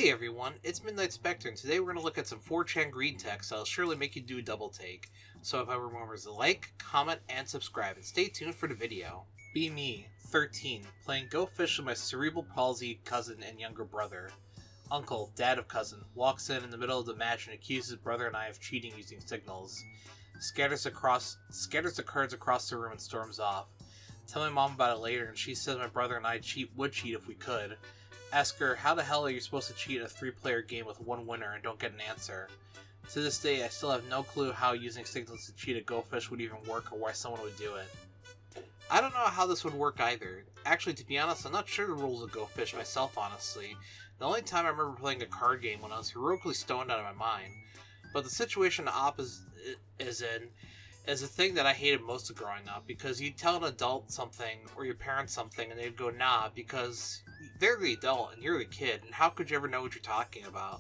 Hey everyone, it's Midnight Specter, and today we're going to look at some 4chan green text that'll surely make you do a double take. So if everyone remembers to like, comment, and subscribe, and stay tuned for the video. Be me, 13, playing Go Fish with my cerebral palsy cousin and younger brother. Uncle, dad of cousin, walks in the middle of the match and accuses brother and I of cheating using signals. Scatters the cards across the room and storms off. Tell my mom about it later, and she says my brother and I would cheat if we could. Ask her, how the hell are you supposed to cheat a 3-player game with one winner and don't get an answer? To this day, I still have no clue how using signals to cheat a Go Fish would even work or why someone would do it. I don't know how this would work either. Actually, to be honest, I'm not sure the rules of Go Fish myself, honestly. The only time I remember playing a card game when I was heroically stoned out of my mind. But the situation the op is in is a thing that I hated most of growing up, because you'd tell an adult something, or your parents something, and they'd go, nah, because they're the adult and you're the kid, and how could you ever know what you're talking about?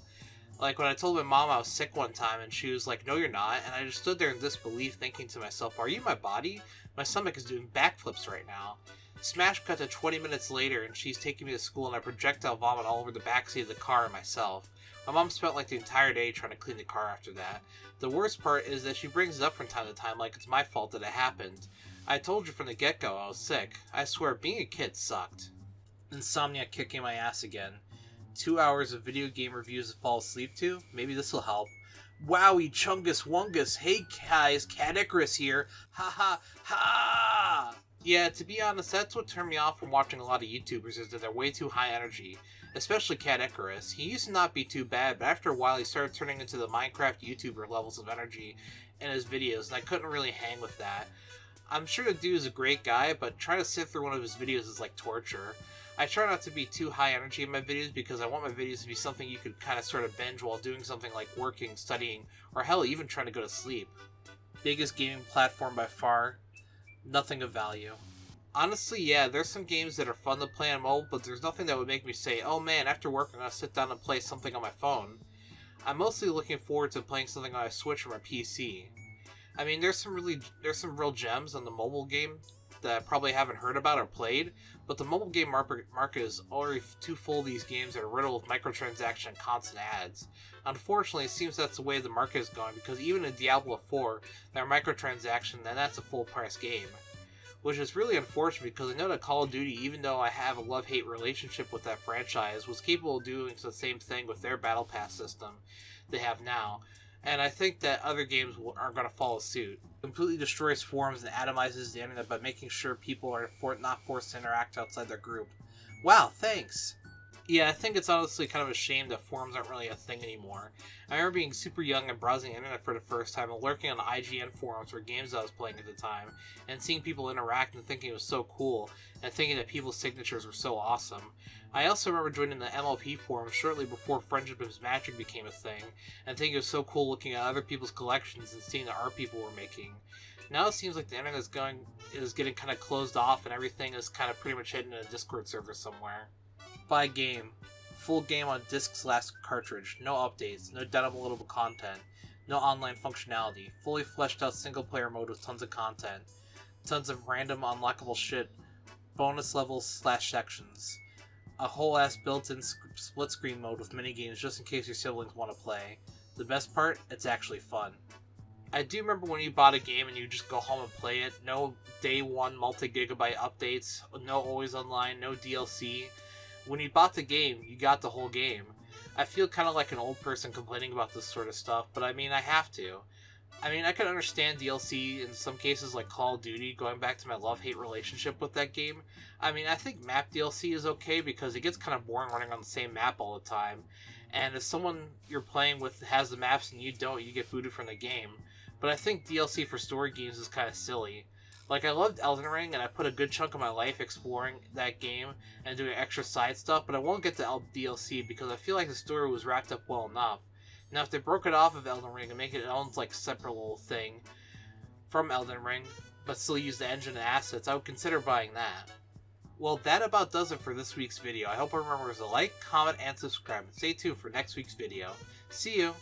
Like, when I told my mom I was sick one time, and she was like, no you're not, and I just stood there in disbelief thinking to myself, are you my body? My stomach is doing backflips right now. Smash cut to 20 minutes later, and she's taking me to school, and I projectile vomit all over the backseat of the car and myself. My mom spent like the entire day trying to clean the car after that. The worst part is that she brings it up from time to time like it's my fault that it happened. I told you from the get-go I was sick. I swear, being a kid sucked. Insomnia kicking my ass again. 2 hours of video game reviews to fall asleep to? Maybe this will help. Wowie chungus wungus, hey guys, Cat Icarus here. Ha ha ha! Yeah, to be honest, that's what turned me off from watching a lot of YouTubers, is that they're way too high energy. Especially Cat Icarus. He used to not be too bad, but after a while he started turning into the Minecraft YouTuber levels of energy in his videos, and I couldn't really hang with that. I'm sure the dude is a great guy, but trying to sit through one of his videos is like torture. I try not to be too high energy in my videos because I want my videos to be something you could kind of sort of binge while doing something like working, studying, or hell, even trying to go to sleep. Biggest gaming platform by far, nothing of value. Honestly, yeah, there's some games that are fun to play on mobile, but there's nothing that would make me say, oh man, after work I'm going to sit down and play something on my phone. I'm mostly looking forward to playing something on my Switch or my PC. I mean, there's some real gems on the mobile game that I probably haven't heard about or played, but the mobile game market is already too full of these games that are riddled with microtransaction and constant ads. Unfortunately, it seems that's the way the market is going, because even in Diablo 4, there are microtransactions, and that's a full-price game. Which is really unfortunate, because I know that Call of Duty, even though I have a love-hate relationship with that franchise, was capable of doing the same thing with their Battle Pass system they have now. And I think that other games are going to follow suit. Completely destroys forums and atomizes the internet by making sure people are not forced to interact outside their group. Wow, thanks! Yeah, I think it's honestly kind of a shame that forums aren't really a thing anymore. I remember being super young and browsing the internet for the first time and lurking on the IGN forums for games I was playing at the time, and seeing people interact and thinking it was so cool, and thinking that people's signatures were so awesome. I also remember joining the MLP forums shortly before Friendship is Magic became a thing, and thinking it was so cool looking at other people's collections and seeing the art people were making. Now it seems like the internet is getting kind of closed off, and everything is kind of pretty much hidden in a Discord server somewhere. Buy game. Full game on disc/cartridge. No updates. No downloadable content. No online functionality. Fully fleshed out single player mode with tons of content. Tons of random unlockable shit. Bonus levels/sections. A whole ass built-in split screen mode with minigames just in case your siblings want to play. The best part? It's actually fun. I do remember when you bought a game and you just go home and play it. No day one multi-gigabyte updates. No always online. No DLC. When you bought the game, you got the whole game. I feel kind of like an old person complaining about this sort of stuff, but I mean, I have to. I mean, I can understand DLC in some cases like Call of Duty, going back to my love-hate relationship with that game. I mean, I think map DLC is okay because it gets kind of boring running on the same map all the time. And if someone you're playing with has the maps and you don't, you get booted from the game. But I think DLC for story games is kind of silly. Like, I loved Elden Ring, and I put a good chunk of my life exploring that game and doing extra side stuff, but I won't get to DLC because I feel like the story was wrapped up well enough. Now, if they broke it off of Elden Ring and make it its own, like, separate little thing from Elden Ring, but still use the engine and assets, I would consider buying that. Well, that about does it for this week's video. I hope everyone remembers to like, comment, and subscribe, and stay tuned for next week's video. See you!